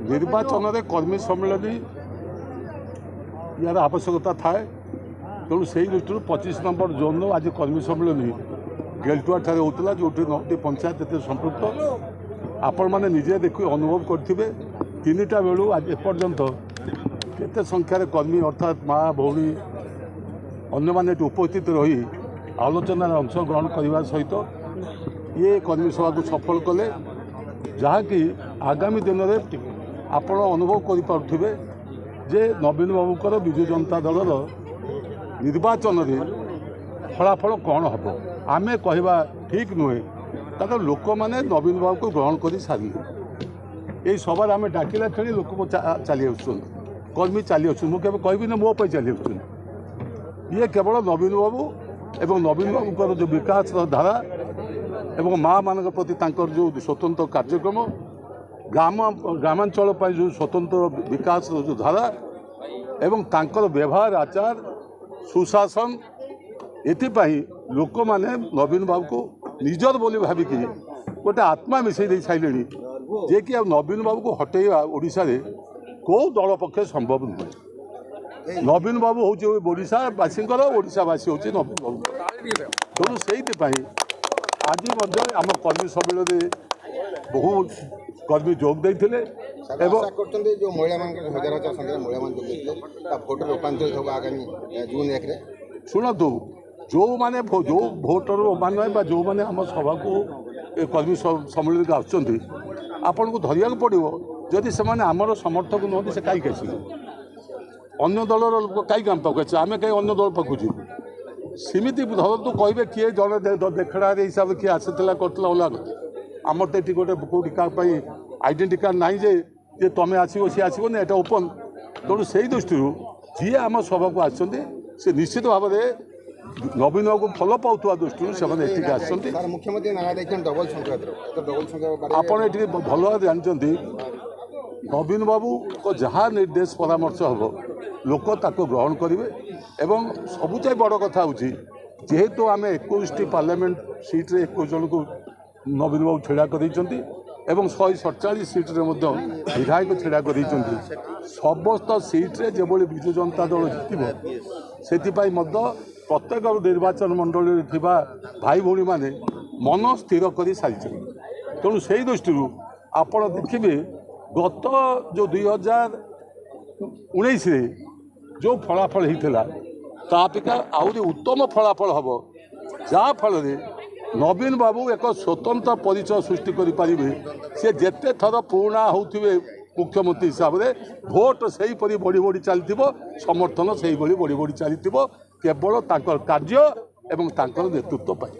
निर्वाचन में कर्मी सम्मेलन यार आवश्यकता थाए तेणु से दृष्टि 25 नंबर जोन आज कर्मी सम्मेलन गेलटुआ ठारे होता जो 9टी पंचायत एत संपृक्त आपण मैंने निजे देख अनुभव करेंगे 3टा बेलू आज एपर्यंत केते संख्यार कर्मी अर्थात माँ भौणी अन्य माने उपस्थित रही आलोचना अंशग्रहण करने सहित ये कर्मी सभा को सफल कले जहाँकि आगामी दिन में आपण अनुभव करें जे नवीन बाबूकर विजु जनता दलर निर्वाचन में फलाफल कौन हम आम कहवा ठीक नुहे तार लोक मैंने नवीन बाबू को ग्रहण कर सारे यही सभार आम डाकिला खेली लोक चली कर्मी चली मुझे कहबी ना मोप चली ये केवल नवीन बाबू एवं नवीन बाबूकर जो विकास धारा एवं माँ मान प्रति जो स्वतंत्र कार्यक्रम ग्रामांचल जो स्वतंत्र विकास जो धारा एवं तांकर व्यवहार आचार सुशासन एथिपाई लोक माने नवीन बाबू को निजर बोली भाविक गोटे आत्मा मिसई दे सारे जे कि नवीन बाबू को हटेवा ओडिशा रे को दल पक्ष संभव नुहे नवीन बाबू हूँ ओडावासी ओडावासी हूँ नवीन बाबू तेणु से आज आम कर्मी सम्मेलन बहु कर्मी जोग देते जो महिला हजार हजार संख्या महिला भोटर रूपांतरित होगा आगामी जून 1 शुणु जो माने जो भोटर मान जो मैंने आम सभा को कर्मी सम्मेलन को आसुँच आपन को धरिया पड़ो जदि से आमर समर्थक नुहति से कहीं आसवे अन्य दलर कहीं आम पाक आम कहीं अन्य दल पाक जी सेमती धरतु कहे किए जड़े देखड़ा हिसाब से किए आसाला करता अलग आमर तो ये गोटे कौटी क्या आइडेंटिटी कार्ड ना जे तुम्हें आसो सी आसो ना यहाँ ओपन तेणु से दृष्टि जी आम सभा को आसते से निश्चित भाव में नवीन बाबू को भल पाऊा दृष्टि से आसते आपड़ ये भल भाव जानते नवीन बाबू को जहाँ निर्देश परामर्श हम लोक ताको ग्रहण करेंगे एवं सबुच बड़ कथा हूँ जेहेतु आम 21टी पार्लियामेंट सीट्रे 21 जन को नवीन बाबू छेड़ा कर 147 सीट्रे विधायक छेड़ा कर समस्त सीट्रे जो विजु जनता दल जितब से प्रत्येक निर्वाचन मंडल भाई भौणी मैंने मन स्थिर कर सारी तेणु से दृष्टि आप देखिए गत जो 2019 जो फलाफल होता तापिका आहरी उत्तम फलाफल हम जहाँफल नवीन बाबू एक स्वतंत्र परिचय सृष्टि करें सी जिते थर पुराणा होते मुख्यमंत्री हिसाब से भोट से बढ़ी बढ़ी चलती समर्थन से बढ़ी बढ़ी चलती केवल कार्य एवं नेतृत्व पाई।